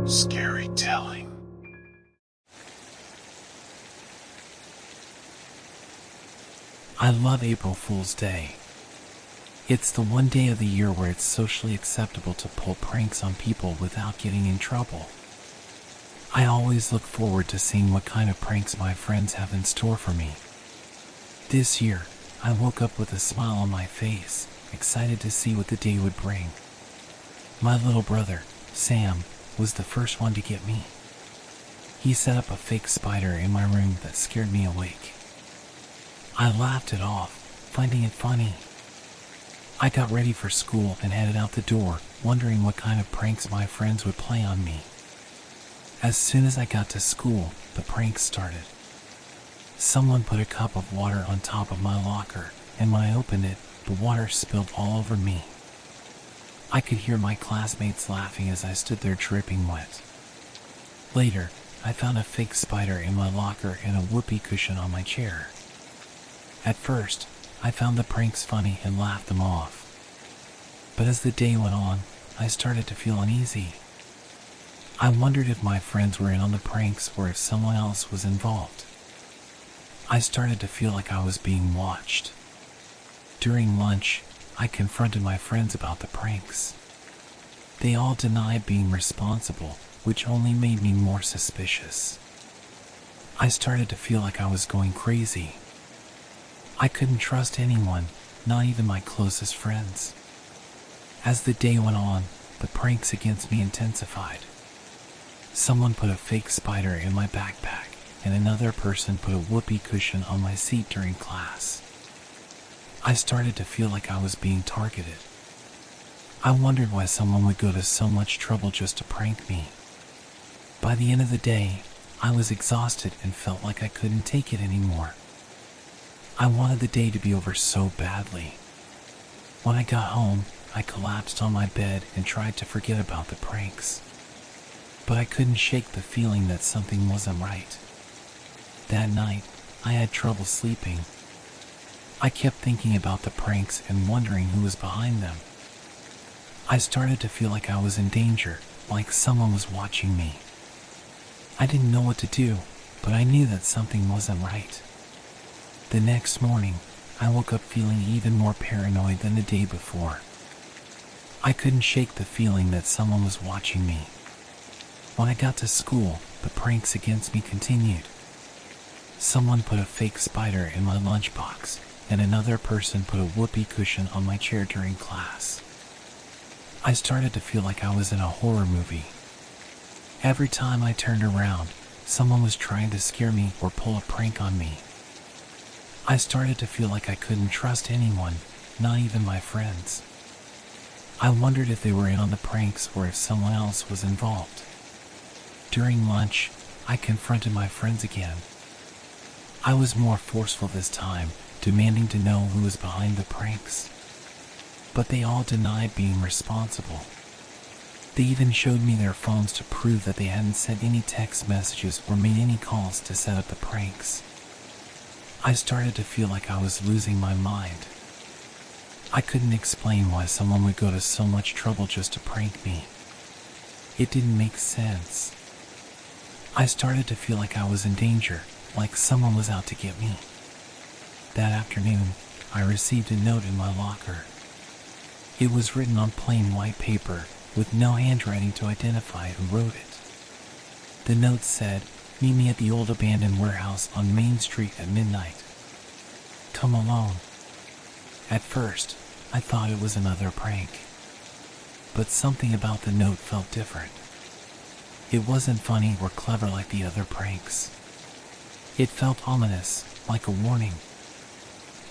Scary telling. I love April Fool's Day. It's the one day of the year where it's socially acceptable to pull pranks on people without getting in trouble. I always look forward to seeing what kind of pranks my friends have in store for me. This year, I woke up with a smile on my face, excited to see what the day would bring. My little brother, Sam, was the first one to get me. He set up a fake spider in my room that scared me awake. I laughed it off, finding it funny. I got ready for school and headed out the door, wondering what kind of pranks my friends would play on me. As soon as I got to school, the pranks started. Someone put a cup of water on top of my locker, and when I opened it, the water spilled all over me. I could hear my classmates laughing as I stood there dripping wet. Later, I found a fake spider in my locker and a whoopee cushion on my chair. At first, I found the pranks funny and laughed them off. But as the day went on, I started to feel uneasy. I wondered if my friends were in on the pranks or if someone else was involved. I started to feel like I was being watched. During lunch, I confronted my friends about the pranks. They all denied being responsible, which only made me more suspicious. I started to feel like I was going crazy. I couldn't trust anyone, not even my closest friends. As the day went on, the pranks against me intensified. Someone put a fake spider in my backpack, and another person put a whoopee cushion on my seat during class. I started to feel like I was being targeted. I wondered why someone would go to so much trouble just to prank me. By the end of the day, I was exhausted and felt like I couldn't take it anymore. I wanted the day to be over so badly. When I got home, I collapsed on my bed and tried to forget about the pranks. But I couldn't shake the feeling that something wasn't right. That night, I had trouble sleeping. I kept thinking about the pranks and wondering who was behind them. I started to feel like I was in danger, like someone was watching me. I didn't know what to do, but I knew that something wasn't right. The next morning, I woke up feeling even more paranoid than the day before. I couldn't shake the feeling that someone was watching me. When I got to school, the pranks against me continued. Someone put a fake spider in my lunchbox, and another person put a whoopee cushion on my chair during class. I started to feel like I was in a horror movie. Every time I turned around, someone was trying to scare me or pull a prank on me. I started to feel like I couldn't trust anyone, not even my friends. I wondered if they were in on the pranks or if someone else was involved. During lunch, I confronted my friends again. I was more forceful this time, demanding to know who was behind the pranks. But they all denied being responsible. They even showed me their phones to prove that they hadn't sent any text messages or made any calls to set up the pranks. I started to feel like I was losing my mind. I couldn't explain why someone would go to so much trouble just to prank me. It didn't make sense. I started to feel like I was in danger, like someone was out to get me. That afternoon, I received a note in my locker. It was written on plain white paper, with no handwriting to identify who wrote it. The note said, "Meet me at the old abandoned warehouse on Main Street at midnight. Come alone." At first, I thought it was another prank. But something about the note felt different. It wasn't funny or clever like the other pranks. It felt ominous, like a warning.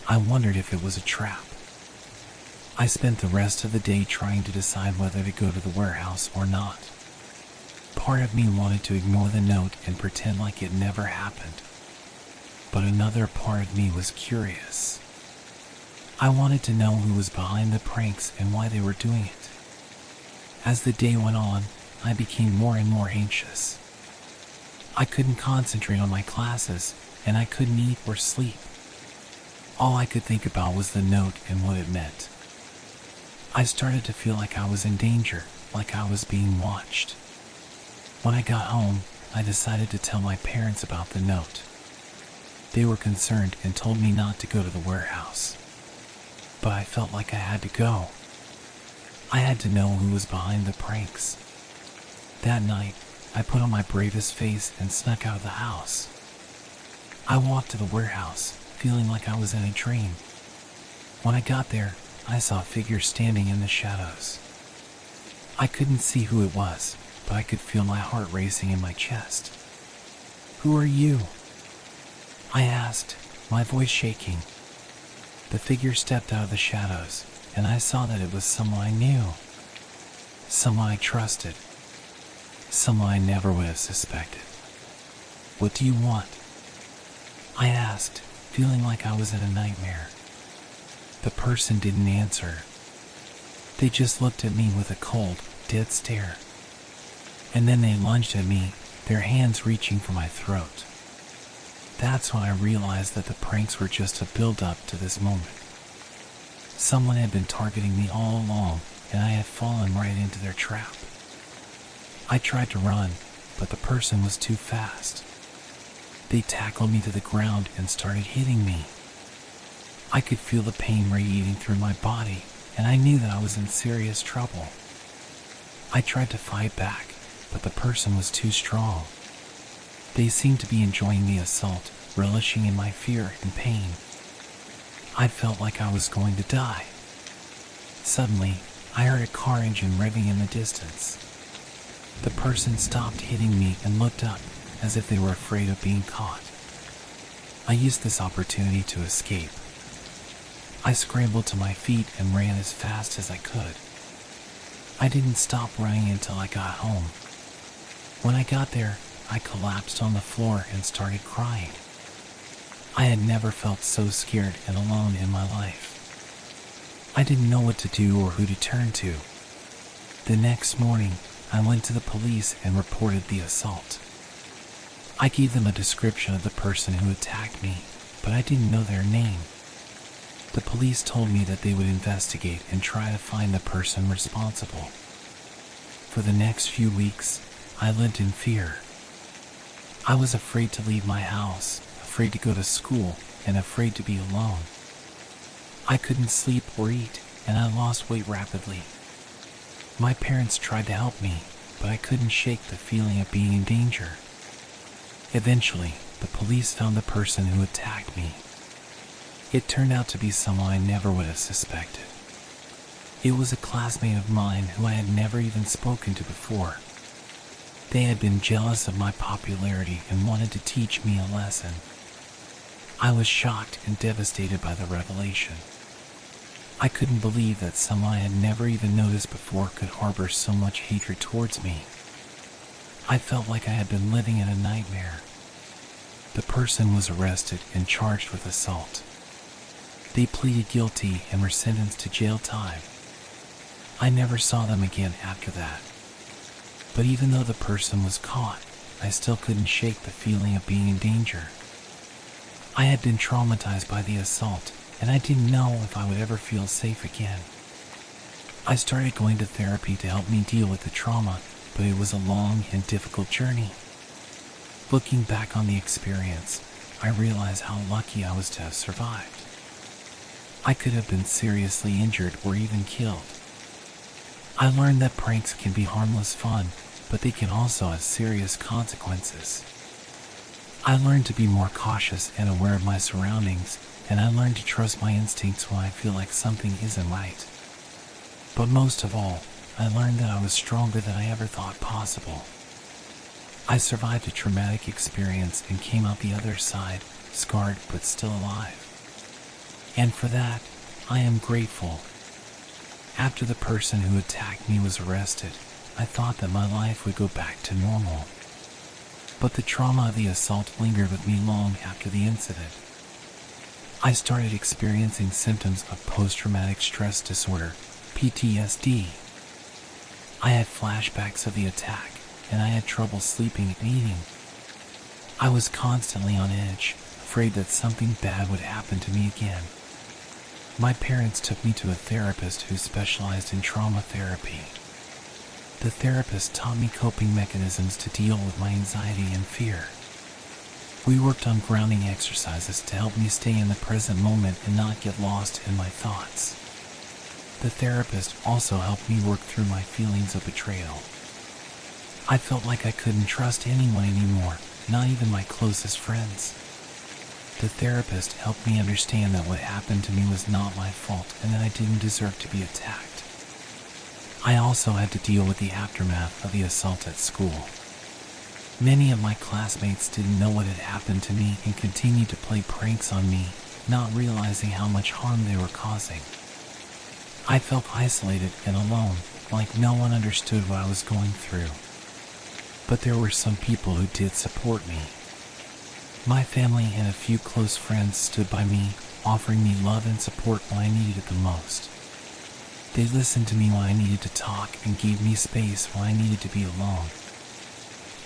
I wondered if it was a trap. I spent the rest of the day trying to decide whether to go to the warehouse or not. Part of me wanted to ignore the note and pretend like it never happened. But another part of me was curious. I wanted to know who was behind the pranks and why they were doing it. As the day went on, I became more and more anxious. I couldn't concentrate on my classes, and I couldn't eat or sleep. All I could think about was the note and what it meant. I started to feel like I was in danger, like I was being watched. When I got home, I decided to tell my parents about the note. They were concerned and told me not to go to the warehouse. But I felt like I had to go. I had to know who was behind the pranks. That night, I put on my bravest face and snuck out of the house. I walked to the warehouse, feeling like I was in a dream. When I got there, I saw a figure standing in the shadows. I couldn't see who it was, but I could feel my heart racing in my chest. "Who are you?" I asked, my voice shaking. The figure stepped out of the shadows, and I saw that it was someone I knew. Someone I trusted. Someone I never would have suspected. "What do you want?" I asked, feeling like I was in a nightmare. The person didn't answer. They just looked at me with a cold, dead stare. And then they lunged at me, their hands reaching for my throat. That's when I realized that the pranks were just a build-up to this moment. Someone had been targeting me all along, and I had fallen right into their trap. I tried to run, but the person was too fast. They tackled me to the ground and started hitting me. I could feel the pain radiating through my body, and I knew that I was in serious trouble. I tried to fight back, but the person was too strong. They seemed to be enjoying the assault, relishing in my fear and pain. I felt like I was going to die. Suddenly, I heard a car engine revving in the distance. The person stopped hitting me and looked up, as if they were afraid of being caught. I used this opportunity to escape. I scrambled to my feet and ran as fast as I could. I didn't stop running until I got home. When I got there, I collapsed on the floor and started crying. I had never felt so scared and alone in my life. I didn't know what to do or who to turn to. The next morning, I went to the police and reported the assault. I gave them a description of the person who attacked me, but I didn't know their name. The police told me that they would investigate and try to find the person responsible. For the next few weeks, I lived in fear. I was afraid to leave my house, afraid to go to school, and afraid to be alone. I couldn't sleep or eat, and I lost weight rapidly. My parents tried to help me, but I couldn't shake the feeling of being in danger. Eventually, the police found the person who attacked me. It turned out to be someone I never would have suspected. It was a classmate of mine who I had never even spoken to before. They had been jealous of my popularity and wanted to teach me a lesson. I was shocked and devastated by the revelation. I couldn't believe that someone I had never even noticed before could harbor so much hatred towards me. I felt like I had been living in a nightmare. The person was arrested and charged with assault. They pleaded guilty and were sentenced to jail time. I never saw them again after that. But even though the person was caught, I still couldn't shake the feeling of being in danger. I had been traumatized by the assault, and I didn't know if I would ever feel safe again. I started going to therapy to help me deal with the trauma, but it was a long and difficult journey. Looking back on the experience, I realized how lucky I was to have survived. I could have been seriously injured or even killed. I learned that pranks can be harmless fun, but they can also have serious consequences. I learned to be more cautious and aware of my surroundings, and I learned to trust my instincts when I feel like something isn't right. But most of all, I learned that I was stronger than I ever thought possible. I survived a traumatic experience and came out the other side, scarred but still alive. And for that, I am grateful. After the person who attacked me was arrested, I thought that my life would go back to normal. But the trauma of the assault lingered with me long after the incident. I started experiencing symptoms of post-traumatic stress disorder, PTSD. I had flashbacks of the attack, and I had trouble sleeping and eating. I was constantly on edge, afraid that something bad would happen to me again. My parents took me to a therapist who specialized in trauma therapy. The therapist taught me coping mechanisms to deal with my anxiety and fear. We worked on grounding exercises to help me stay in the present moment and not get lost in my thoughts. The therapist also helped me work through my feelings of betrayal. I felt like I couldn't trust anyone anymore, not even my closest friends. The therapist helped me understand that what happened to me was not my fault and that I didn't deserve to be attacked. I also had to deal with the aftermath of the assault at school. Many of my classmates didn't know what had happened to me and continued to play pranks on me, not realizing how much harm they were causing. I felt isolated and alone, like no one understood what I was going through. But there were some people who did support me. My family and a few close friends stood by me, offering me love and support when I needed it the most. They listened to me when I needed to talk and gave me space when I needed to be alone.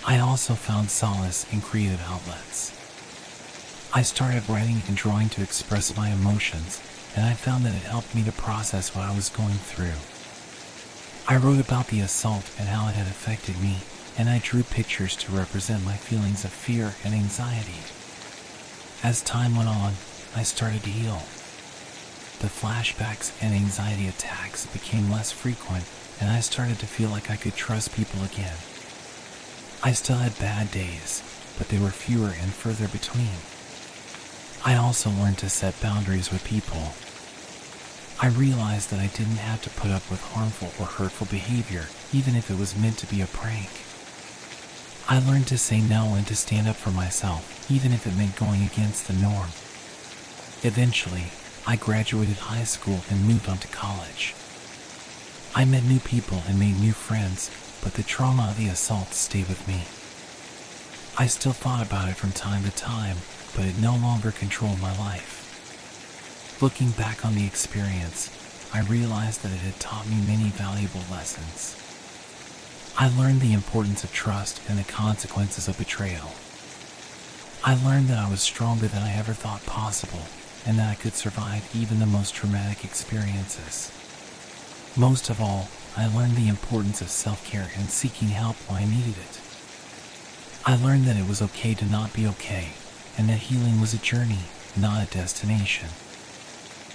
I also found solace in creative outlets. I started writing and drawing to express my emotions, and I found that it helped me to process what I was going through. I wrote about the assault and how it had affected me, and I drew pictures to represent my feelings of fear and anxiety. As time went on, I started to heal. The flashbacks and anxiety attacks became less frequent, and I started to feel like I could trust people again. I still had bad days, but they were fewer and further between. I also learned to set boundaries with people. I realized that I didn't have to put up with harmful or hurtful behavior, even if it was meant to be a prank. I learned to say no and to stand up for myself, even if it meant going against the norm. Eventually, I graduated high school and moved on to college. I met new people and made new friends, but the trauma of the assault stayed with me. I still thought about it from time to time, but it no longer controlled my life. Looking back on the experience, I realized that it had taught me many valuable lessons. I learned the importance of trust and the consequences of betrayal. I learned that I was stronger than I ever thought possible, and that I could survive even the most traumatic experiences. Most of all, I learned the importance of self-care and seeking help when I needed it. I learned that it was okay to not be okay, and that healing was a journey, not a destination.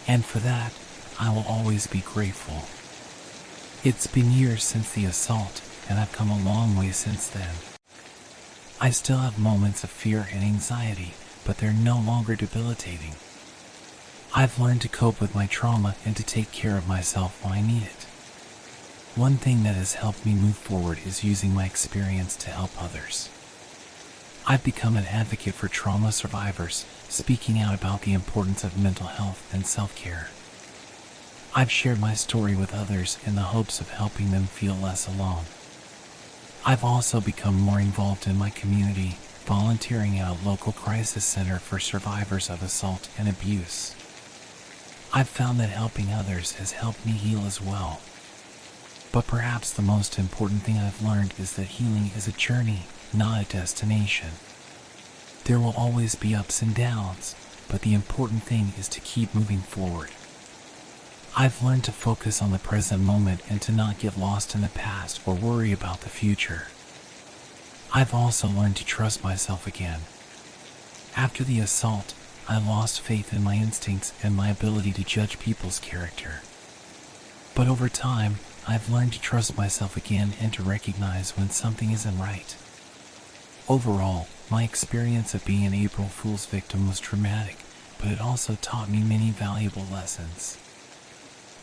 And for that, I will always be grateful. It's been years since the assault, and I've come a long way since then. I still have moments of fear and anxiety, but they're no longer debilitating. I've learned to cope with my trauma and to take care of myself when I need it. One thing that has helped me move forward is using my experience to help others. I've become an advocate for trauma survivors, speaking out about the importance of mental health and self-care. I've shared my story with others in the hopes of helping them feel less alone. I've also become more involved in my community, volunteering at a local crisis center for survivors of assault and abuse. I've found that helping others has helped me heal as well. But perhaps the most important thing I've learned is that healing is a journey, not a destination. There will always be ups and downs, but the important thing is to keep moving forward. I've learned to focus on the present moment and to not get lost in the past or worry about the future. I've also learned to trust myself again. After the assault, I lost faith in my instincts and my ability to judge people's character. But over time, I've learned to trust myself again and to recognize when something isn't right. Overall, my experience of being an April Fool's victim was traumatic, but it also taught me many valuable lessons.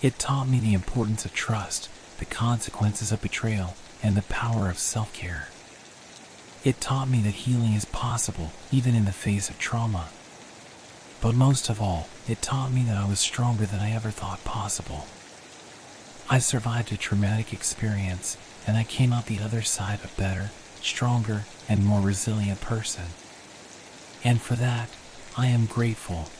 It taught me the importance of trust, the consequences of betrayal, and the power of self-care. It taught me that healing is possible, even in the face of trauma. But most of all, it taught me that I was stronger than I ever thought possible. I survived a traumatic experience, and I came out the other side a better, stronger, and more resilient person. And for that, I am grateful.